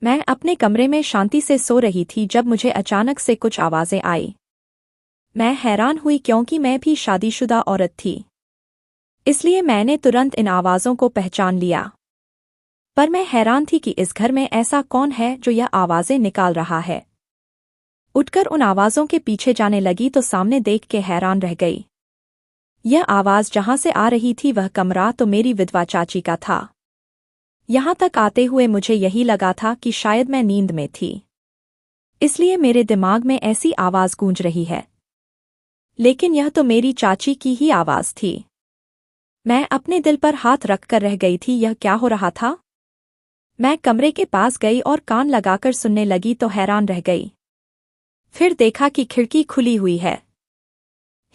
मैं अपने कमरे में शांति से सो रही थी जब मुझे अचानक से कुछ आवाजें आई। मैं हैरान हुई क्योंकि मैं भी शादीशुदा औरत थी। इसलिए मैंने तुरंत इन आवाजों को पहचान लिया। पर मैं हैरान थी कि इस घर में ऐसा कौन है जो यह आवाजें निकाल रहा है। उठकर उन आवाजों के पीछे जाने लगी तो सामने देख के हैरान रह गई। यह आवाज जहां से आ रही थी वह कमरा तो मेरी विधवा चाची का था। यहां तक आते हुए मुझे यही लगा था कि शायद मैं नींद में थी, इसलिए मेरे दिमाग में ऐसी आवाज गूंज रही है। लेकिन यह तो मेरी चाची की ही आवाज थी। मैं अपने दिल पर हाथ रखकर रह गई थी, यह क्या हो रहा था। मैं कमरे के पास गई और कान लगाकर सुनने लगी तो हैरान रह गई। फिर देखा कि खिड़की खुली हुई है।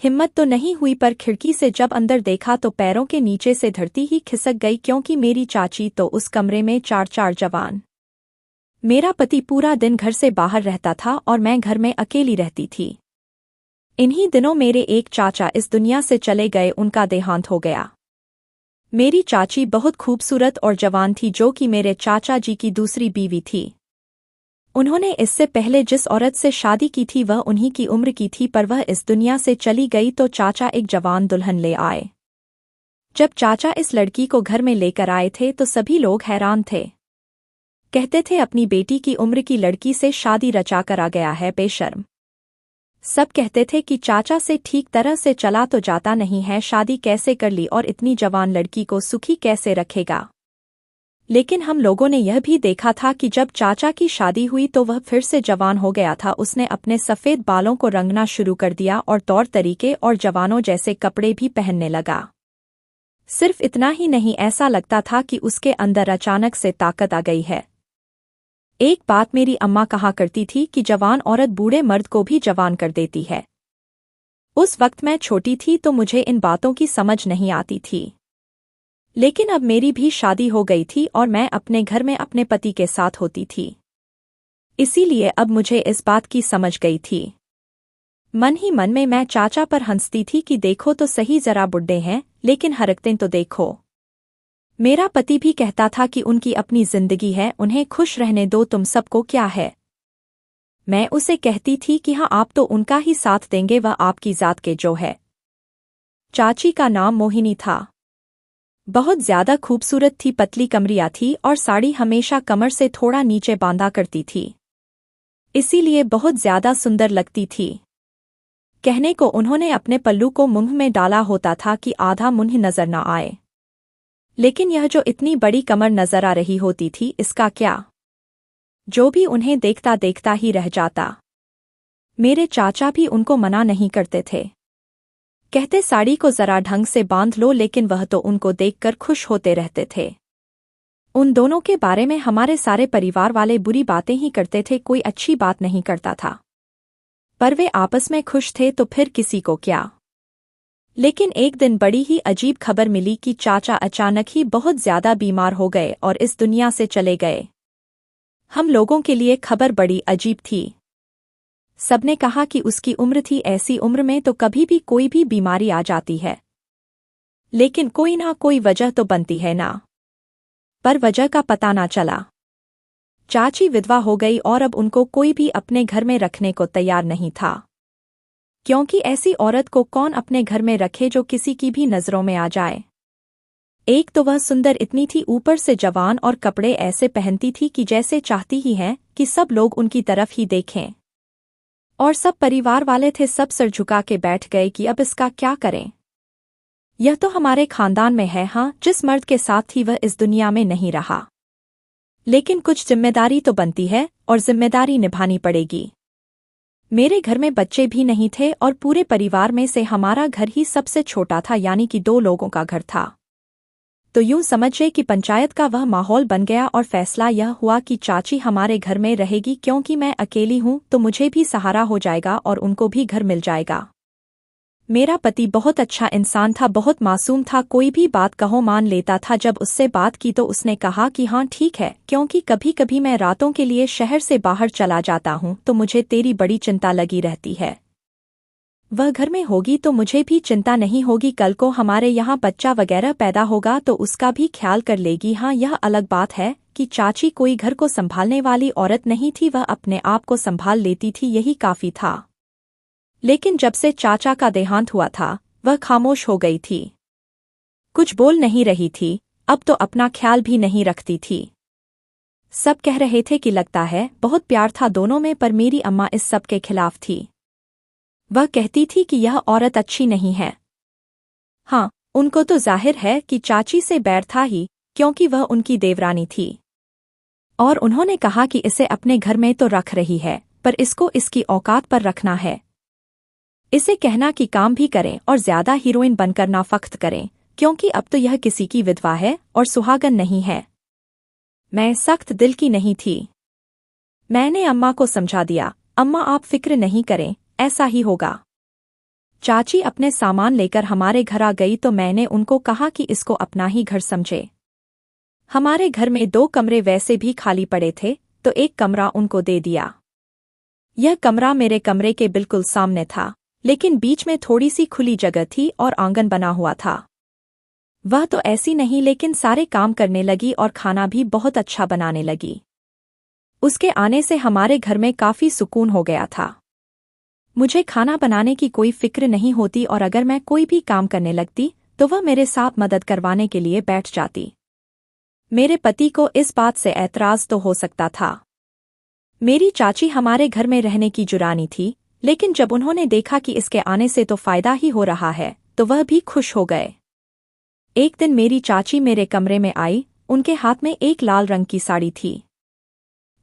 हिम्मत तो नहीं हुई, पर खिड़की से जब अंदर देखा तो पैरों के नीचे से धरती ही खिसक गई, क्योंकि मेरी चाची तो उस कमरे में चार जवान। मेरा पति पूरा दिन घर से बाहर रहता था और मैं घर में अकेली रहती थी। इन्हीं दिनों मेरे एक चाचा इस दुनिया से चले गए, उनका देहांत हो गया। मेरी चाची बहुत खूबसूरत और जवान थी, जो कि मेरे चाचा जी की दूसरी बीवी थी। उन्होंने इससे पहले जिस औरत से शादी की थी वह उन्हीं की उम्र की थी, पर वह इस दुनिया से चली गई तो चाचा एक जवान दुल्हन ले आए। जब चाचा इस लड़की को घर में लेकर आए थे तो सभी लोग हैरान थे। कहते थे अपनी बेटी की उम्र की लड़की से शादी रचा कर आ गया है, बेशर्म। सब कहते थे कि चाचा से ठीक तरह से चला तो जाता नहीं है, शादी कैसे कर ली और इतनी जवान लड़की को सुखी कैसे रखेगा। लेकिन हम लोगों ने यह भी देखा था कि जब चाचा की शादी हुई तो वह फिर से जवान हो गया था। उसने अपने सफ़ेद बालों को रंगना शुरू कर दिया और तौर तरीके और जवानों जैसे कपड़े भी पहनने लगा। सिर्फ इतना ही नहीं, ऐसा लगता था कि उसके अंदर अचानक से ताकत आ गई है। एक बात मेरी अम्मा कहा करती थी कि जवान औरत बूढ़े मर्द को भी जवान कर देती है। उस वक्त मैं छोटी थी तो मुझे इन बातों की समझ नहीं आती थी। लेकिन अब मेरी भी शादी हो गई थी और मैं अपने घर में अपने पति के साथ होती थी, इसीलिए अब मुझे इस बात की समझ गई थी। मन ही मन में मैं चाचा पर हंसती थी कि देखो तो सही, जरा बुढ़े हैं लेकिन हरकतें तो देखो। मेरा पति भी कहता था कि उनकी अपनी जिंदगी है, उन्हें खुश रहने दो, तुम सबको क्या है। मैं उसे कहती थी कि हाँ, आप तो उनका ही साथ देंगे, वह आपकी जात के जो है। चाची का नाम मोहिनी था। बहुत ज्यादा खूबसूरत थी, पतली कमरिया थी और साड़ी हमेशा कमर से थोड़ा नीचे बांधा करती थी, इसीलिए बहुत ज्यादा सुंदर लगती थी। कहने को उन्होंने अपने पल्लू को मुंह में डाला होता था कि आधा मुंह नजर न आए। लेकिन यह जो इतनी बड़ी कमर नजर आ रही होती थी, इसका क्या। जो भी उन्हें देखता देखता ही रह जाता। मेरे चाचा भी उनको मना नहीं करते थे, कहते साड़ी को जरा ढंग से बांध लो, लेकिन वह तो उनको देखकर खुश होते रहते थे। उन दोनों के बारे में हमारे सारे परिवार वाले बुरी बातें ही करते थे, कोई अच्छी बात नहीं करता था। पर वे आपस में खुश थे तो फिर किसी को क्या। लेकिन एक दिन बड़ी ही अजीब खबर मिली कि चाचा अचानक ही बहुत ज्यादा बीमार हो गए और इस दुनिया से चले गए। हम लोगों के लिए खबर बड़ी अजीब थी। सबने कहा कि उसकी उम्र थी, ऐसी उम्र में तो कभी भी कोई भी बीमारी आ जाती है, लेकिन कोई ना कोई वजह तो बनती है ना। पर वजह का पता ना चला। चाची विधवा हो गई और अब उनको कोई भी अपने घर में रखने को तैयार नहीं था, क्योंकि ऐसी औरत को कौन अपने घर में रखे जो किसी की भी नजरों में आ जाए। एक तो वह सुंदर इतनी थी, ऊपर से जवान, और कपड़े ऐसे पहनती थी कि जैसे चाहती ही है कि सब लोग उनकी तरफ ही देखें। और सब परिवार वाले थे, सब सर झुका के बैठ गए कि अब इसका क्या करें। यह तो हमारे खानदान में है, हाँ, जिस मर्द के साथ थी वह इस दुनिया में नहीं रहा। लेकिन कुछ जिम्मेदारी तो बनती है और जिम्मेदारी निभानी पड़ेगी। मेरे घर में बच्चे भी नहीं थे और पूरे परिवार में से हमारा घर ही सबसे छोटा था, यानी कि 2 लोगों का घर था। तो यूं समझिए कि पंचायत का वह माहौल बन गया और फैसला यह हुआ कि चाची हमारे घर में रहेगी, क्योंकि मैं अकेली हूं तो मुझे भी सहारा हो जाएगा और उनको भी घर मिल जाएगा। मेरा पति बहुत अच्छा इंसान था, बहुत मासूम था, कोई भी बात कहो मान लेता था। जब उससे बात की तो उसने कहा कि हाँ ठीक है, क्योंकि कभी कभी मैं रातों के लिए शहर से बाहर चला जाता हूं तो मुझे तेरी बड़ी चिंता लगी रहती है। वह घर में होगी तो मुझे भी चिंता नहीं होगी, कल को हमारे यहाँ बच्चा वगैरह पैदा होगा तो उसका भी ख्याल कर लेगी। हाँ, यह अलग बात है कि चाची कोई घर को संभालने वाली औरत नहीं थी, वह अपने आप को संभाल लेती थी, यही काफी था। लेकिन जब से चाचा का देहांत हुआ था वह खामोश हो गई थी, कुछ बोल नहीं रही थी, अब तो अपना ख्याल भी नहीं रखती थी। सब कह रहे थे कि लगता है बहुत प्यार था दोनों में, पर मेरी अम्मा इस सब के खिलाफ थी। वह कहती थी कि यह औरत अच्छी नहीं है। हाँ, उनको तो जाहिर है कि चाची से बैर था ही, क्योंकि वह उनकी देवरानी थी। और उन्होंने कहा कि इसे अपने घर में तो रख रही है, पर इसको इसकी औकात पर रखना है। इसे कहना कि काम भी करें और ज्यादा हीरोइन बनकर ना फख्त करें, क्योंकि अब तो यह किसी की विधवा है और सुहागन नहीं है। मैं सख्त दिल की नहीं थी। मैंने अम्मा को समझा दिया, अम्मा आप फिक्र नहीं करें, ऐसा ही होगा। चाची अपने सामान लेकर हमारे घर आ गई तो मैंने उनको कहा कि इसको अपना ही घर समझे। हमारे घर में 2 कमरे वैसे भी खाली पड़े थे, तो एक कमरा उनको दे दिया। यह कमरा मेरे कमरे के बिल्कुल सामने था, लेकिन बीच में थोड़ी सी खुली जगह थी और आंगन बना हुआ था। वह तो ऐसी नहीं, लेकिन सारे काम करने लगी और खाना भी बहुत अच्छा बनाने लगी। उसके आने से हमारे घर में काफी सुकून हो गया था। मुझे खाना बनाने की कोई फिक्र नहीं होती और अगर मैं कोई भी काम करने लगती तो वह मेरे साथ मदद करवाने के लिए बैठ जाती। मेरे पति को इस बात से ऐतराज तो हो सकता था। मेरी चाची हमारे घर में रहने की जुरानी थी, लेकिन जब उन्होंने देखा कि इसके आने से तो फायदा ही हो रहा है तो वह भी खुश हो गए। एक दिन मेरी चाची मेरे कमरे में आई, उनके हाथ में एक लाल रंग की साड़ी थी।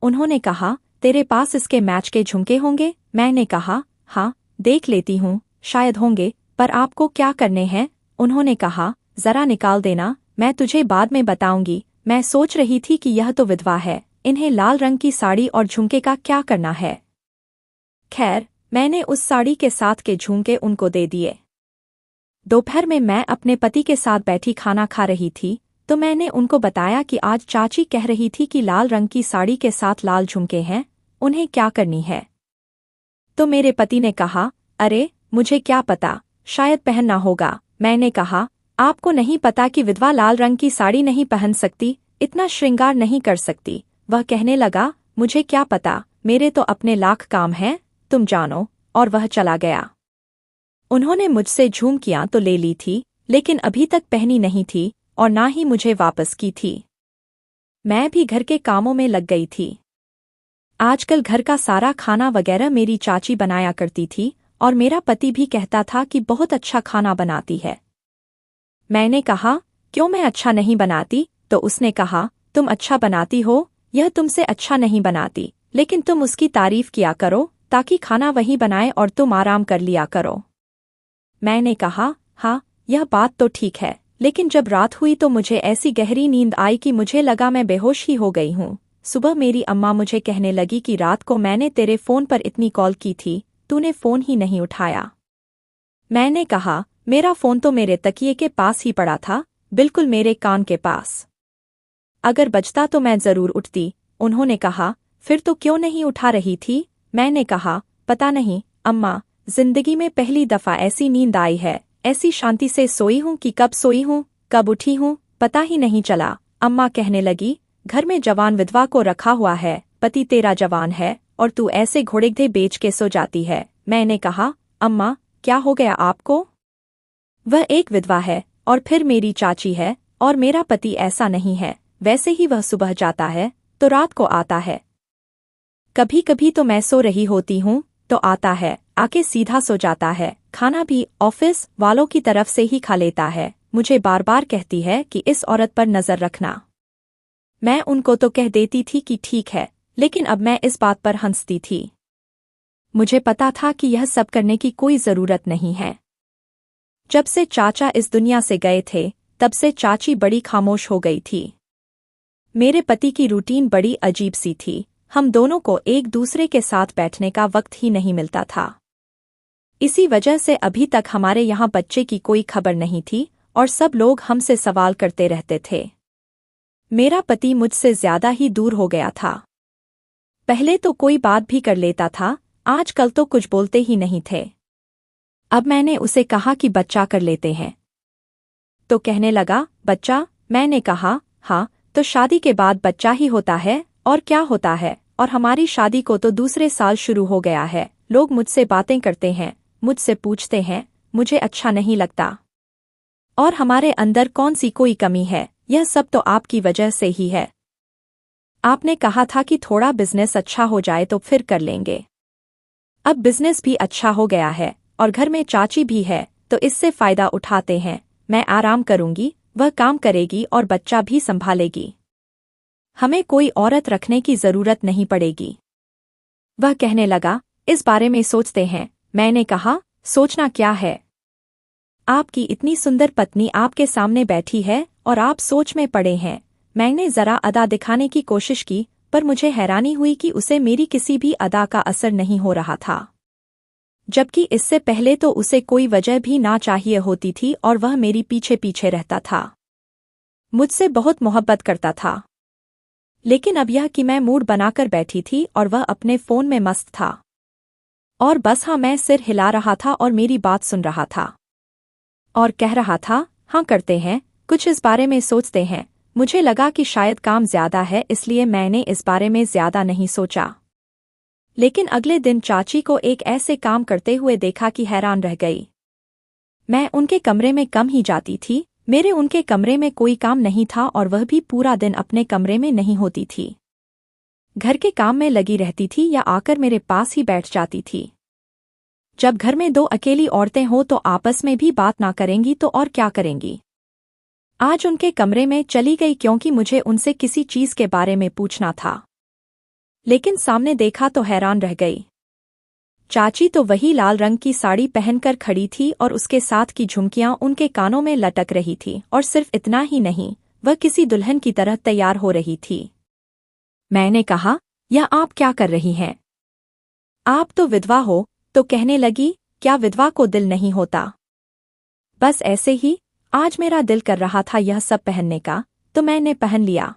उन्होंने कहा, तेरे पास इसके मैच के झुमके होंगे? मैंने कहा, हाँ, देख लेती हूँ, शायद होंगे, पर आपको क्या करने हैं? उन्होंने कहा, जरा निकाल देना, मैं तुझे बाद में बताऊंगी। मैं सोच रही थी कि यह तो विधवा है, इन्हें लाल रंग की साड़ी और झुमके का क्या करना है। खैर, मैंने उस साड़ी के साथ के झुमके उनको दे दिए। दोपहर में मैं अपने पति के साथ बैठी खाना खा रही थी, तो मैंने उनको बताया कि आज चाची कह रही थी कि लाल रंग की साड़ी के साथ लाल झुमके हैं, उन्हें क्या करनी है। तो मेरे पति ने कहा, अरे मुझे क्या पता, शायद पहनना होगा। मैंने कहा, आपको नहीं पता कि विधवा लाल रंग की साड़ी नहीं पहन सकती, इतना श्रृंगार नहीं कर सकती। वह कहने लगा, मुझे क्या पता, मेरे तो अपने लाख काम हैं, तुम जानो, और वह चला गया। उन्होंने मुझसे झुमकियां तो ले ली थी, लेकिन अभी तक पहनी नहीं थी और ना ही मुझे वापस की थी। मैं भी घर के कामों में लग गई थी। आजकल घर का सारा खाना वगैरह मेरी चाची बनाया करती थी और मेरा पति भी कहता था कि बहुत अच्छा खाना बनाती है। मैंने कहा, क्यों मैं अच्छा नहीं बनाती? तो उसने कहा, तुम अच्छा बनाती हो, यह तुमसे अच्छा नहीं बनाती, लेकिन तुम उसकी तारीफ किया करो ताकि खाना वही बनाए और तुम आराम कर लिया करो। मैंने कहा, हाँ, यह बात तो ठीक है, लेकिन जब रात हुई तो मुझे ऐसी गहरी नींद आई कि मुझे लगा मैं बेहोश ही हो गई हूँ। सुबह मेरी अम्मा मुझे कहने लगी कि रात को मैंने तेरे फोन पर इतनी कॉल की थी, तूने फोन ही नहीं उठाया। मैंने कहा, मेरा फोन तो मेरे तकिए के पास ही पड़ा था, बिल्कुल मेरे कान के पास। अगर बजता तो मैं जरूर उठती। उन्होंने कहा, फिर तो क्यों नहीं उठा रही थी? मैंने कहा, पता नहीं अम्मा, जिंदगी में पहली दफा ऐसी नींद आई है, ऐसी शांति से सोई हूँ कि कब सोई हूँ कब उठी हूँ पता ही नहीं चला। अम्मा कहने लगी, घर में जवान विधवा को रखा हुआ है, पति तेरा जवान है और तू ऐसे घोड़े बेच के सो जाती है। मैंने कहा, अम्मा, क्या हो गया आपको? वह एक विधवा है और फिर मेरी चाची है और मेरा पति ऐसा नहीं है। वैसे ही वह सुबह जाता है तो रात को आता है। कभी कभी तो मैं सो रही होती हूँ तो आता है, आके सीधा सो जाता है। खाना भी ऑफिस वालों की तरफ से ही खा लेता है। मुझे बार बार कहती है कि इस औरत पर नजर रखना। मैं उनको तो कह देती थी कि ठीक है, लेकिन अब मैं इस बात पर हंसती थी। मुझे पता था कि यह सब करने की कोई जरूरत नहीं है। जब से चाचा इस दुनिया से गए थे तब से चाची बड़ी खामोश हो गई थी। मेरे पति की रूटीन बड़ी अजीब सी थी, हम दोनों को एक दूसरे के साथ बैठने का वक्त ही नहीं मिलता था। इसी वजह से अभी तक हमारे यहाँ बच्चे की कोई खबर नहीं थी और सब लोग हमसे सवाल करते रहते थे। मेरा पति मुझसे ज्यादा ही दूर हो गया था। पहले तो कोई बात भी कर लेता था, आजकल तो कुछ बोलते ही नहीं थे। अब मैंने उसे कहा कि बच्चा कर लेते हैं तो कहने लगा, बच्चा? मैंने कहा, हाँ, तो शादी के बाद बच्चा ही होता है और क्या होता है। और हमारी शादी को तो दूसरे साल शुरू हो गया है। लोग मुझसे बातें करते हैं, मुझसे पूछते हैं, मुझे अच्छा नहीं लगता। और हमारे अंदर कौन सी कोई कमी है, यह सब तो आपकी वजह से ही है। आपने कहा था कि थोड़ा बिजनेस अच्छा हो जाए तो फिर कर लेंगे। अब बिजनेस भी अच्छा हो गया है और घर में चाची भी है, तो इससे फायदा उठाते हैं। मैं आराम करूंगी, वह काम करेगी और बच्चा भी संभालेगी। हमें कोई औरत रखने की जरूरत नहीं पड़ेगी। वह कहने लगा, इस बारे में सोचते हैं। मैंने कहा, सोचना क्या है? आपकी इतनी सुंदर पत्नी आपके सामने बैठी है और आप सोच में पड़े हैं। मैंने जरा अदा दिखाने की कोशिश की, पर मुझे हैरानी हुई कि उसे मेरी किसी भी अदा का असर नहीं हो रहा था। जबकि इससे पहले तो उसे कोई वजह भी ना चाहिए होती थी और वह मेरी पीछे पीछे रहता था। मुझसे बहुत मोहब्बत करता था। लेकिन अब यह कि मैं मूड बनाकर बैठी थी और वह अपने फोन में मस्त था। और बस हाँ, मैं सिर हिला रहा था और मेरी बात सुन रहा था। और कह रहा था, हाँ करते हैं, कुछ इस बारे में सोचते हैं। मुझे लगा कि शायद काम ज्यादा है, इसलिए मैंने इस बारे में ज्यादा नहीं सोचा। लेकिन अगले दिन चाची को एक ऐसे काम करते हुए देखा कि हैरान रह गई। मैं उनके कमरे में कम ही जाती थी। मेरे उनके कमरे में कोई काम नहीं था और वह भी पूरा दिन अपने कमरे में नहीं होती थी। घर के काम में लगी रहती थी या आकर मेरे पास ही बैठ जाती थी। जब घर में दो अकेली औरतें हों तो आपस में भी बात ना करेंगी तो और क्या करेंगी। आज उनके कमरे में चली गई क्योंकि मुझे उनसे किसी चीज के बारे में पूछना था। लेकिन सामने देखा तो हैरान रह गई। चाची तो वही लाल रंग की साड़ी पहनकर खड़ी थी और उसके साथ की झुमकियां उनके कानों में लटक रही थी। और सिर्फ इतना ही नहीं, वह किसी दुल्हन की तरह तैयार हो रही थी। मैंने कहा, यह आप क्या कर रही हैं? आप तो विधवा हो। तो कहने लगी, क्या विधवा को दिल नहीं होता? बस ऐसे ही, आज मेरा दिल कर रहा था यह सब पहनने का, तो मैंने पहन लिया।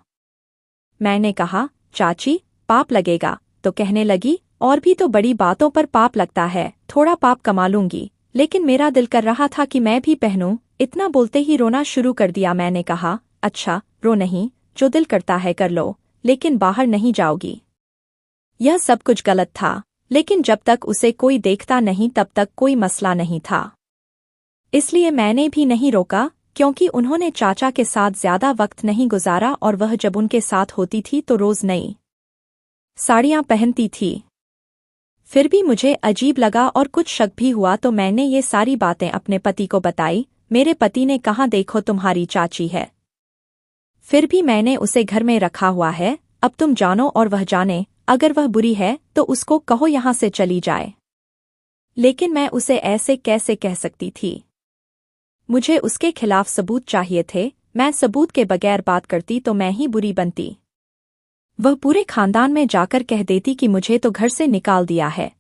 मैंने कहा, चाची पाप लगेगा। तो कहने लगी, और भी तो बड़ी बातों पर पाप लगता है, थोड़ा पाप कमा लूंगी। लेकिन मेरा दिल कर रहा था कि मैं भी पहनूं। इतना बोलते ही रोना शुरू कर दिया। मैंने कहा, अच्छा रो नहीं, जो दिल करता है कर लो, लेकिन बाहर नहीं जाओगी। यह सब कुछ गलत था, लेकिन जब तक उसे कोई देखता नहीं तब तक कोई मसला नहीं था। इसलिए मैंने भी नहीं रोका, क्योंकि उन्होंने चाचा के साथ ज्यादा वक्त नहीं गुजारा और वह जब उनके साथ होती थी तो रोज नई साड़ियां पहनती थी। फिर भी मुझे अजीब लगा और कुछ शक भी हुआ, तो मैंने ये सारी बातें अपने पति को बताई। मेरे पति ने कहा, देखो तुम्हारी चाची है, फिर भी मैंने उसे घर में रखा हुआ है। अब तुम जानो और वह जाने। अगर वह बुरी है तो उसको कहो यहाँ से चली जाए। लेकिन मैं उसे ऐसे कैसे कह सकती थी? मुझे उसके खिलाफ सबूत चाहिए थे। मैं सबूत के बगैर बात करती तो मैं ही बुरी बनती। वह पूरे खानदान में जाकर कह देती कि मुझे तो घर से निकाल दिया है,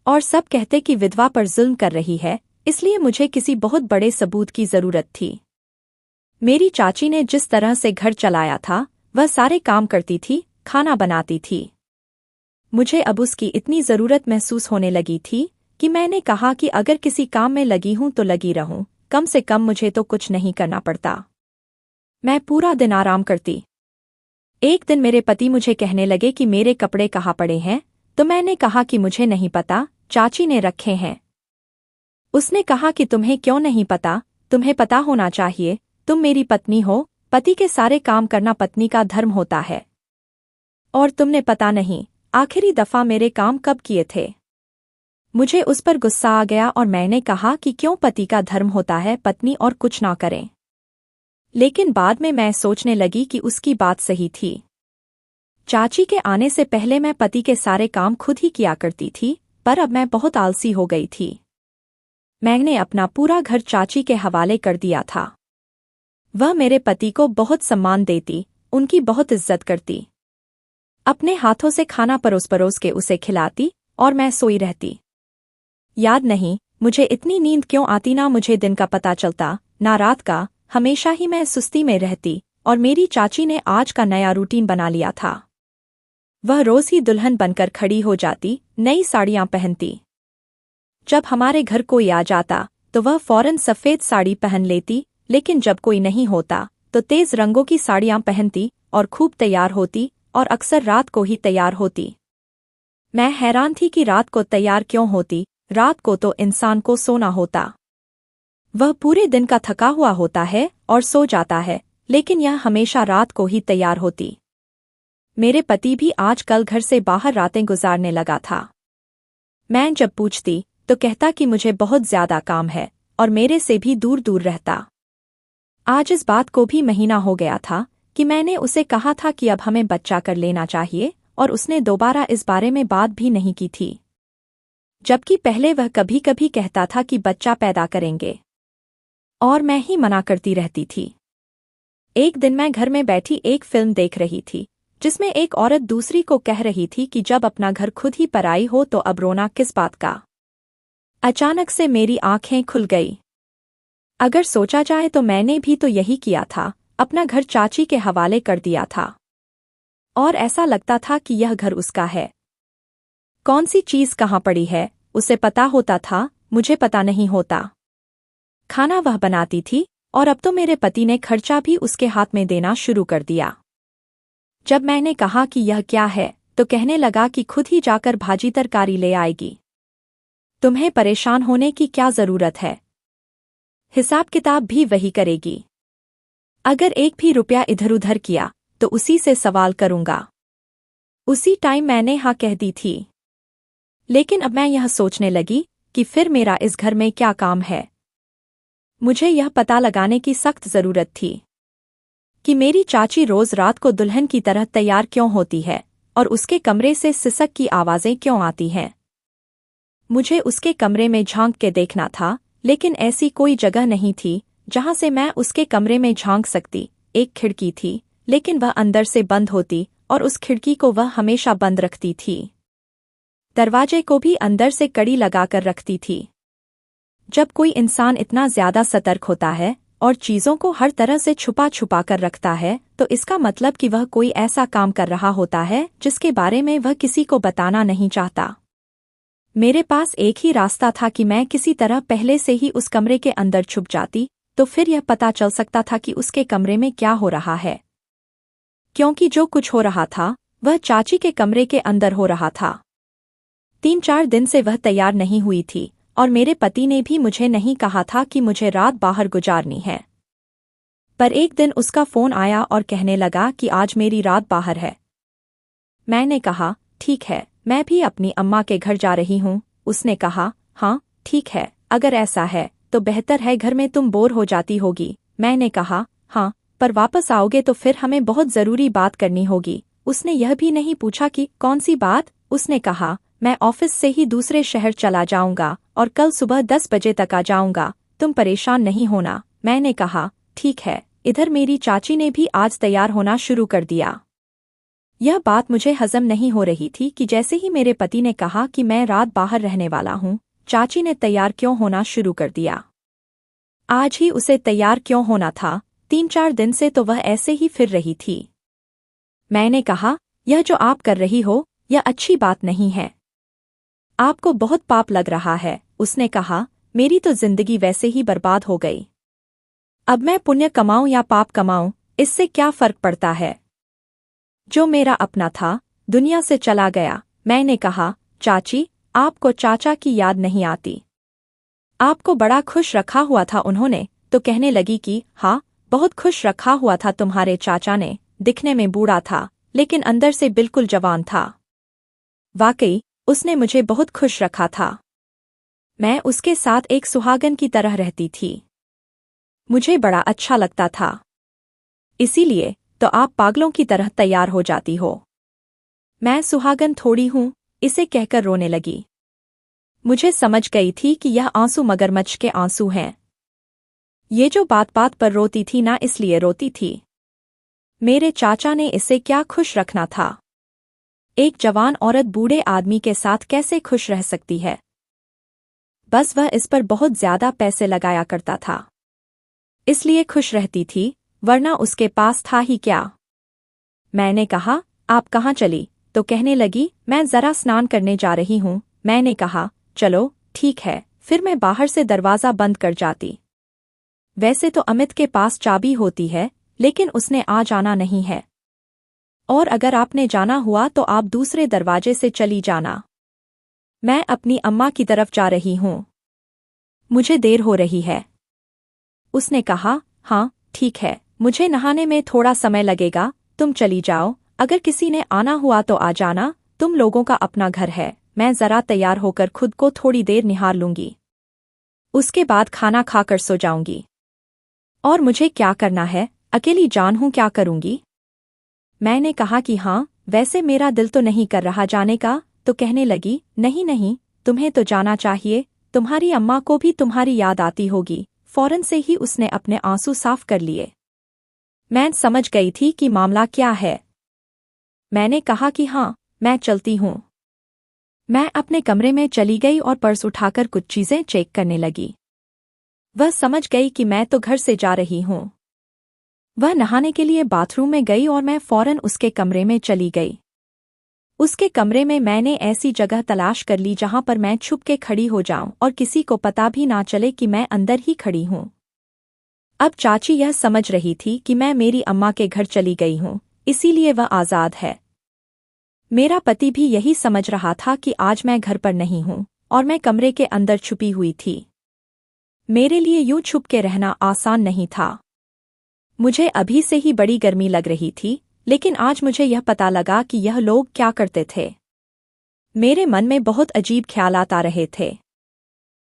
और सब कहते कि विधवा पर जुल्म कर रही है। इसलिए मुझे किसी बहुत बड़े सबूत की जरूरत थी। मेरी चाची ने जिस तरह से घर चलाया था, वह सारे काम करती थी, खाना बनाती थी। मुझे अब उसकी इतनी जरूरत महसूस होने लगी थी कि मैंने कहा कि अगर किसी काम में लगी हूं तो लगी रहूं, कम से कम मुझे तो कुछ नहीं करना पड़ता। मैं पूरा दिन आराम करती। एक दिन मेरे पति मुझे कहने लगे कि मेरे कपड़े कहाँ पड़े हैं, तो मैंने कहा कि मुझे नहीं पता, चाची ने रखे हैं। उसने कहा कि तुम्हें क्यों नहीं पता, तुम्हें पता होना चाहिए, तुम मेरी पत्नी हो, पति के सारे काम करना पत्नी का धर्म होता है। और तुमने पता नहीं, आखिरी दफा मेरे काम कब किए थे? मुझे उस पर गुस्सा आ गया और मैंने कहा कि क्यों पति का धर्म होता है पत्नी और कुछ ना करें। लेकिन बाद में मैं सोचने लगी कि उसकी बात सही थी। चाची के आने से पहले मैं पति के सारे काम खुद ही किया करती थी, पर अब मैं बहुत आलसी हो गई थी। मैंने अपना पूरा घर चाची के हवाले कर दिया था। वह मेरे पति को बहुत सम्मान देती, उनकी बहुत इज्जत करती, अपने हाथों से खाना परोस परोस के उसे खिलाती, और मैं सोई रहती। याद नहीं मुझे इतनी नींद क्यों आती, ना मुझे दिन का पता चलता ना रात का। हमेशा ही मैं सुस्ती में रहती और मेरी चाची ने आज का नया रूटीन बना लिया था। वह रोज ही दुल्हन बनकर खड़ी हो जाती, नई साड़ियां पहनती। जब हमारे घर कोई आ जाता तो वह फौरन सफेद साड़ी पहन लेती, लेकिन जब कोई नहीं होता तो तेज रंगों की साड़ियां पहनती और खूब तैयार होती और अक्सर रात को ही तैयार होती। मैं हैरान थी कि रात को तैयार क्यों होती, रात को तो इंसान को सोना होता। वह पूरे दिन का थका हुआ होता है और सो जाता है, लेकिन यह हमेशा रात को ही तैयार होती। मेरे पति भी आजकल घर से बाहर रातें गुजारने लगा था। मैं जब पूछती तो कहता कि मुझे बहुत ज्यादा काम है और मेरे से भी दूर दूर रहता। आज इस बात को भी महीना हो गया था कि मैंने उसे कहा था कि अब हमें बच्चा कर लेना चाहिए, और उसने दोबारा इस बारे में बात भी नहीं की थी, जबकि पहले वह कभी कभी कहता था कि बच्चा पैदा करेंगे और मैं ही मना करती रहती थी। एक दिन मैं घर में बैठी एक फिल्म देख रही थी जिसमें एक औरत दूसरी को कह रही थी कि जब अपना घर खुद ही पराई हो तो अब रोना किस बात का। अचानक से मेरी आंखें खुल गई। अगर सोचा जाए तो मैंने भी तो यही किया था, अपना घर चाची के हवाले कर दिया था और ऐसा लगता था कि यह घर उसका है। कौन सी चीज कहाँ पड़ी है उसे पता होता था, मुझे पता नहीं होता। खाना वह बनाती थी और अब तो मेरे पति ने खर्चा भी उसके हाथ में देना शुरू कर दिया। जब मैंने कहा कि यह क्या है तो कहने लगा कि खुद ही जाकर भाजी तरकारी ले आएगी, तुम्हें परेशान होने की क्या जरूरत है, हिसाब किताब भी वही करेगी। अगर एक भी रुपया इधर उधर किया तो उसी से सवाल करूंगा। उसी टाइम मैंने हाँ कह दी थी, लेकिन अब मैं यह सोचने लगी कि फिर मेरा इस घर में क्या काम है। मुझे यह पता लगाने की सख्त जरूरत थी कि मेरी चाची रोज रात को दुल्हन की तरह तैयार क्यों होती है और उसके कमरे से सिसक की आवाजें क्यों आती हैं। मुझे उसके कमरे में झांक के देखना था, लेकिन ऐसी कोई जगह नहीं थी जहां से मैं उसके कमरे में झांक सकती। एक खिड़की थी, लेकिन वह अंदर से बंद होती और उस खिड़की को वह हमेशा बंद रखती थी। दरवाजे को भी अंदर से कड़ी लगाकर रखती थी। जब कोई इंसान इतना ज्यादा सतर्क होता है और चीजों को हर तरह से छुपा छुपा कर रखता है तो इसका मतलब कि वह कोई ऐसा काम कर रहा होता है जिसके बारे में वह किसी को बताना नहीं चाहता। मेरे पास एक ही रास्ता था कि मैं किसी तरह पहले से ही उस कमरे के अंदर छुप जाती, तो फिर यह पता चल सकता था कि उसके कमरे में क्या हो रहा है, क्योंकि जो कुछ हो रहा था वह चाची के कमरे के अंदर हो रहा था। 3-4 दिन से वह तैयार नहीं हुई थी और मेरे पति ने भी मुझे नहीं कहा था कि मुझे रात बाहर गुजारनी है। पर एक दिन उसका फोन आया और कहने लगा कि आज मेरी रात बाहर है। मैंने कहा ठीक है, मैं भी अपनी अम्मा के घर जा रही हूँ। उसने कहा हाँ ठीक है, अगर ऐसा है तो बेहतर है, घर में तुम बोर हो जाती होगी। मैंने कहा हाँ, पर वापस आओगे तो फिर हमें बहुत जरूरी बात करनी होगी। उसने यह भी नहीं पूछा कि कौन सी बात। उसने कहा मैं ऑफिस से ही दूसरे शहर चला जाऊंगा और कल सुबह 10 बजे तक आ जाऊंगा, तुम परेशान नहीं होना। मैंने कहा ठीक है। इधर मेरी चाची ने भी आज तैयार होना शुरू कर दिया। यह बात मुझे हजम नहीं हो रही थी कि जैसे ही मेरे पति ने कहा कि मैं रात बाहर रहने वाला हूँ, चाची ने तैयार क्यों होना शुरू कर दिया। आज ही उसे तैयार क्यों होना था, 3-4 दिन से तो वह ऐसे ही फिर रही थी। मैंने कहा यह जो आप कर रही हो यह अच्छी बात नहीं है, आपको बहुत पाप लग रहा है। उसने कहा मेरी तो जिंदगी वैसे ही बर्बाद हो गई, अब मैं पुण्य कमाऊं या पाप कमाऊं इससे क्या फर्क पड़ता है। जो मेरा अपना था दुनिया से चला गया। मैंने कहा चाची, आपको चाचा की याद नहीं आती, आपको बड़ा खुश रखा हुआ था उन्होंने। तो कहने लगी कि हाँ, बहुत खुश रखा हुआ था तुम्हारे चाचा ने, दिखने में बूढ़ा था लेकिन अंदर से बिल्कुल जवान था। वाकई उसने मुझे बहुत खुश रखा था, मैं उसके साथ एक सुहागन की तरह रहती थी, मुझे बड़ा अच्छा लगता था। इसीलिए तो आप पागलों की तरह तैयार हो जाती हो। मैं सुहागन थोड़ी हूँ, इसे कहकर रोने लगी। मुझे समझ गई थी कि यह आंसू मगरमच्छ के आंसू हैं। ये जो बात बात पर रोती थी ना, इसलिए रोती थी। मेरे चाचा ने इसे क्या खुश रखना था। एक जवान औरत बूढ़े आदमी के साथ कैसे खुश रह सकती है। बस वह इस पर बहुत ज्यादा पैसे लगाया करता था, इसलिए खुश रहती थी, वरना उसके पास था ही क्या। मैंने कहा आप कहाँ चली, तो कहने लगी मैं जरा स्नान करने जा रही हूँ। मैंने कहा चलो ठीक है, फिर मैं बाहर से दरवाजा बंद कर जाती। वैसे तो अमित के पास चाबी होती है, लेकिन उसने आज आना नहीं है। और अगर आपने जाना हुआ तो आप दूसरे दरवाजे से चली जाना। मैं अपनी अम्मा की तरफ जा रही हूँ। मुझे देर हो रही है। उसने कहा, हाँ, ठीक है, मुझे नहाने में थोड़ा समय लगेगा, तुम चली जाओ, अगर किसी ने आना हुआ तो आ जाना, तुम लोगों का अपना घर है, मैं जरा तैयार होकर खुद को थोड़ी देर निहार लूंगी। उसके बाद खाना खाकर सो जाऊंगी। और मुझे क्या करना है, अकेली जान हूं, क्या करूंगी? मैंने कहा कि हाँ, वैसे मेरा दिल तो नहीं कर रहा जाने का, तो कहने लगी, नहीं नहीं, तुम्हें तो जाना चाहिए, तुम्हारी अम्मा को भी तुम्हारी याद आती होगी। फौरन से ही उसने अपने आंसू साफ कर लिए। मैं समझ गई थी कि मामला क्या है। मैंने कहा कि हाँ, मैं चलती हूँ। मैं अपने कमरे में चली गई और पर्स उठाकर कुछ चीजें चेक करने लगी। वह समझ गई कि मैं तो घर से जा रही हूँ। वह नहाने के लिए बाथरूम में गई और मैं फौरन उसके कमरे में चली गई। उसके कमरे में मैंने ऐसी जगह तलाश कर ली जहां पर मैं छुप के खड़ी हो जाऊं और किसी को पता भी ना चले कि मैं अंदर ही खड़ी हूं। अब चाची यह समझ रही थी कि मैं मेरी अम्मा के घर चली गई हूं, इसीलिए वह आज़ाद है। मेरा पति भी यही समझ रहा था कि आज मैं घर पर नहीं हूं और मैं कमरे के अंदर छुपी हुई थी। मेरे लिए यूं छुप के रहना आसान नहीं था। मुझे अभी से ही बड़ी गर्मी लग रही थी, लेकिन आज मुझे यह पता लगा कि यह लोग क्या करते थे। मेरे मन में बहुत अजीब ख्यालात आ रहे थे।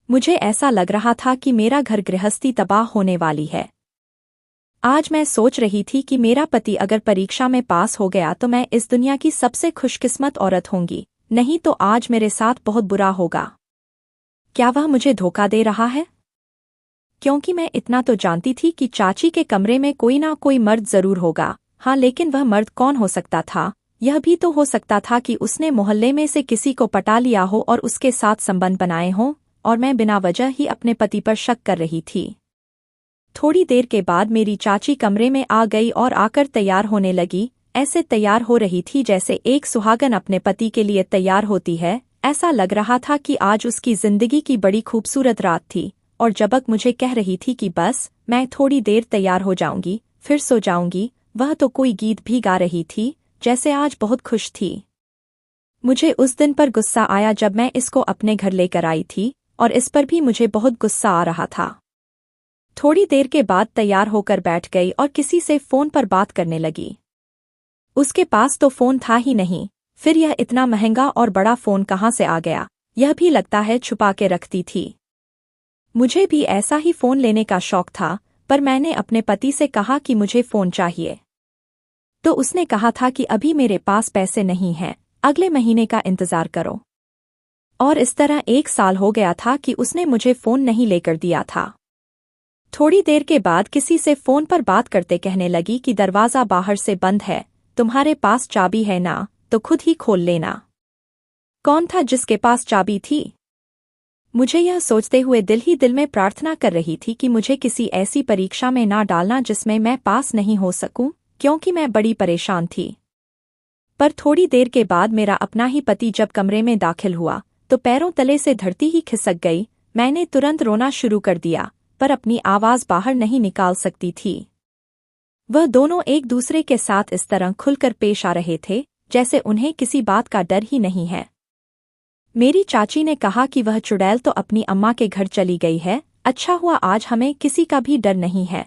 मुझे ऐसा लग रहा था कि मेरा घर गृहस्थी तबाह होने वाली है। आज मैं सोच रही थी कि मेरा पति अगर परीक्षा में पास हो गया तो मैं इस दुनिया की सबसे खुशकिस्मत औरत होंगी, नहीं तो आज मेरे साथ बहुत बुरा होगा। क्या वह मुझे धोखा दे रहा है? क्योंकि मैं इतना तो जानती थी कि चाची के कमरे में कोई ना कोई मर्द जरूर होगा। हाँ, लेकिन वह मर्द कौन हो सकता था? यह भी तो हो सकता था कि उसने मोहल्ले में से किसी को पटा लिया हो और उसके साथ संबंध बनाए हों, और मैं बिना वजह ही अपने पति पर शक कर रही थी। थोड़ी देर के बाद मेरी चाची कमरे में आ गई और आकर तैयार होने लगी। ऐसे तैयार हो रही थी जैसे एक सुहागन अपने पति के लिए तैयार होती है। ऐसा लग रहा था कि आज उसकी जिंदगी की बड़ी खूबसूरत रात थी। और जबक मुझे कह रही थी कि बस मैं थोड़ी देर तैयार हो जाऊंगी, फिर सो जाऊंगी, वह तो कोई गीत भी गा रही थी, जैसे आज बहुत खुश थी। मुझे उस दिन पर गुस्सा आया जब मैं इसको अपने घर लेकर आई थी, और इस पर भी मुझे बहुत गुस्सा आ रहा था। थोड़ी देर के बाद तैयार होकर बैठ गई और किसी से फोन पर बात करने लगी। उसके पास तो फोन था ही नहीं, फिर यह इतना महंगा और बड़ा फोन कहाँ से आ गया? यह भी लगता है छुपा के रखती थी। मुझे भी ऐसा ही फोन लेने का शौक था, पर मैंने अपने पति से कहा कि मुझे फोन चाहिए। तो उसने कहा था कि अभी मेरे पास पैसे नहीं हैं, अगले महीने का इंतजार करो। और इस तरह 1 साल हो गया था कि उसने मुझे फोन नहीं लेकर दिया था। थोड़ी देर के बाद किसी से फोन पर बात करते कहने लगी कि दरवाजा बाहर से बंद है, तुम्हारे पास चाबी है ना, तो खुद ही खोल लेना। कौन था जिसके पास चाबी थी? मुझे यह सोचते हुए दिल ही दिल में प्रार्थना कर रही थी कि मुझे किसी ऐसी परीक्षा में ना डालना जिसमें मैं पास नहीं हो सकूं, क्योंकि मैं बड़ी परेशान थी। पर थोड़ी देर के बाद मेरा अपना ही पति जब कमरे में दाखिल हुआ तो पैरों तले से धरती ही खिसक गई। मैंने तुरंत रोना शुरू कर दिया, पर अपनी आवाज बाहर नहीं निकाल सकती थी। वह दोनों एक दूसरे के साथ इस तरह खुलकर पेश आ रहे थे जैसे उन्हें किसी बात का डर ही नहीं है। मेरी चाची ने कहा कि वह चुड़ैल तो अपनी अम्मा के घर चली गई है, अच्छा हुआ आज हमें किसी का भी डर नहीं है।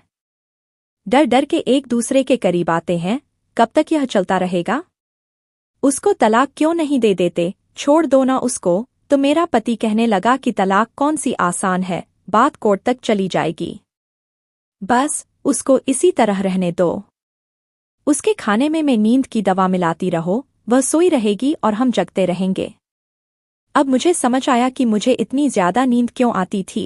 डर डर के एक दूसरे के करीब आते हैं, कब तक यह चलता रहेगा? उसको तलाक क्यों नहीं दे देते, छोड़ दो ना उसको। तो मेरा पति कहने लगा कि तलाक कौन सी आसान है, बात कोर्ट तक चली जाएगी। बस उसको इसी तरह रहने दो। उसके खाने में नींद की दवा मिलाती रहो, वह सोई रहेगी और हम जगते रहेंगे। अब मुझे समझ आया कि मुझे इतनी ज्यादा नींद क्यों आती थी,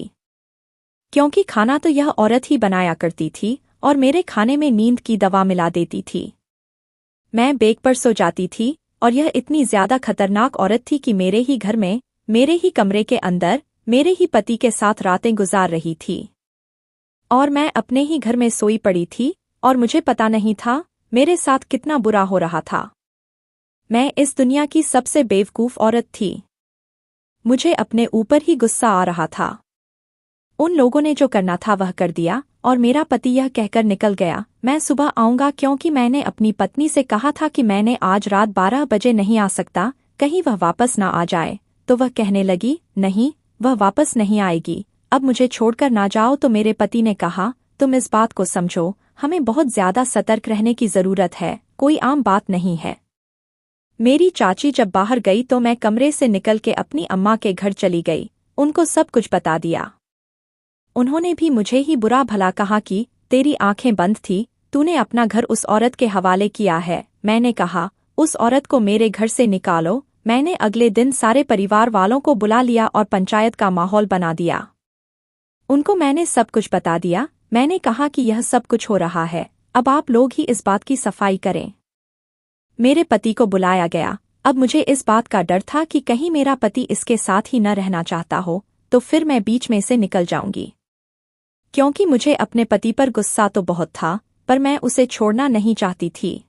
क्योंकि खाना तो यह औरत ही बनाया करती थी और मेरे खाने में नींद की दवा मिला देती थी। मैं बेड पर सो जाती थी और यह इतनी ज्यादा खतरनाक औरत थी कि मेरे ही घर में, मेरे ही कमरे के अंदर, मेरे ही पति के साथ रातें गुजार रही थी। और मैं अपने ही घर में सोई पड़ी थी और मुझे पता नहीं था मेरे साथ कितना बुरा हो रहा था। मैं इस दुनिया की सबसे बेवकूफ औरत थी। मुझे अपने ऊपर ही गुस्सा आ रहा था। उन लोगों ने जो करना था वह कर दिया और मेरा पति यह कहकर निकल गया, मैं सुबह आऊँगा क्योंकि मैंने अपनी पत्नी से कहा था कि मैंने आज रात 12 बजे नहीं आ सकता, कहीं वह वापस ना आ जाए। तो वह कहने लगी, नहीं, वह वापस नहीं आएगी, अब मुझे छोड़कर ना जाओ। तो मेरे पति ने कहा, तुम इस बात को समझो, हमें बहुत ज्यादा सतर्क रहने की जरूरत है, कोई आम बात नहीं है। मेरी चाची जब बाहर गई तो मैं कमरे से निकल के अपनी अम्मा के घर चली गई, उनको सब कुछ बता दिया। उन्होंने भी मुझे ही बुरा भला कहा कि तेरी आंखें बंद थी, तूने अपना घर उस औरत के हवाले किया है। मैंने कहा, उस औरत को मेरे घर से निकालो। मैंने अगले दिन सारे परिवार वालों को बुला लिया और पंचायत का माहौल बना दिया। उनको मैंने सब कुछ बता दिया। मैंने कहा कि यह सब कुछ हो रहा है, अब आप लोग ही इस बात की सफाई करें। मेरे पति को बुलाया गया। अब मुझे इस बात का डर था कि कहीं मेरा पति इसके साथ ही न रहना चाहता हो, तो फिर मैं बीच में से निकल जाऊंगी। क्योंकि मुझे अपने पति पर गुस्सा तो बहुत था, पर मैं उसे छोड़ना नहीं चाहती थी।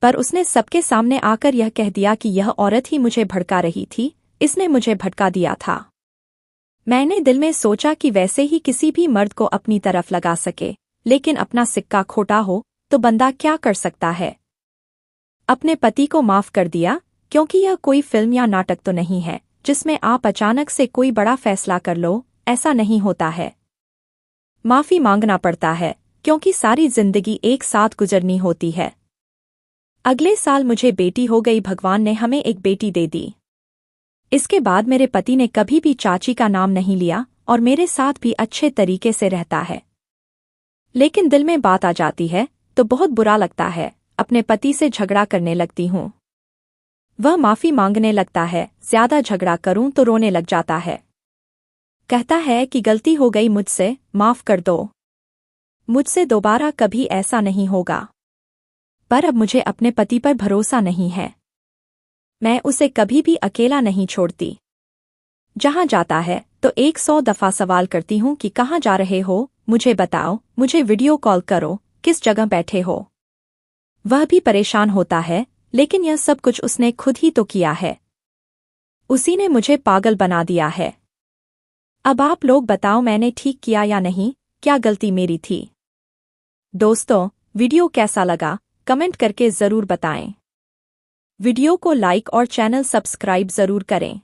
पर उसने सबके सामने आकर यह कह दिया कि यह औरत ही मुझे भड़का रही थी, इसने मुझे भड़का दिया था। मैंने दिल में सोचा कि वैसे ही किसी भी मर्द को अपनी तरफ लगा सके, लेकिन अपना सिक्का खोटा हो तो बंदा क्या कर सकता है। अपने पति को माफ कर दिया, क्योंकि यह कोई फिल्म या नाटक तो नहीं है जिसमें आप अचानक से कोई बड़ा फैसला कर लो, ऐसा नहीं होता है। माफी मांगना पड़ता है, क्योंकि सारी जिंदगी एक साथ गुजरनी होती है। अगले साल मुझे बेटी हो गई, भगवान ने हमें एक बेटी दे दी। इसके बाद मेरे पति ने कभी भी चाची का नाम नहीं लिया और मेरे साथ भी अच्छे तरीके से रहता है। लेकिन दिल में बात आ जाती है तो बहुत बुरा लगता है, अपने पति से झगड़ा करने लगती हूँ। वह माफी मांगने लगता है, ज्यादा झगड़ा करूं तो रोने लग जाता है। कहता है कि गलती हो गई मुझसे, माफ कर दो, मुझसे दोबारा कभी ऐसा नहीं होगा। पर अब मुझे अपने पति पर भरोसा नहीं है। मैं उसे कभी भी अकेला नहीं छोड़ती। जहां जाता है तो 100 दफा सवाल करती हूं कि कहाँ जा रहे हो, मुझे बताओ, मुझे वीडियो कॉल करो, किस जगह बैठे हो। वह भी परेशान होता है, लेकिन यह सब कुछ उसने खुद ही तो किया है। उसी ने मुझे पागल बना दिया है। अब आप लोग बताओ, मैंने ठीक किया या नहीं, क्या गलती मेरी थी? दोस्तों, वीडियो कैसा लगा कमेंट करके जरूर बताएं। वीडियो को लाइक और चैनल सब्सक्राइब जरूर करें।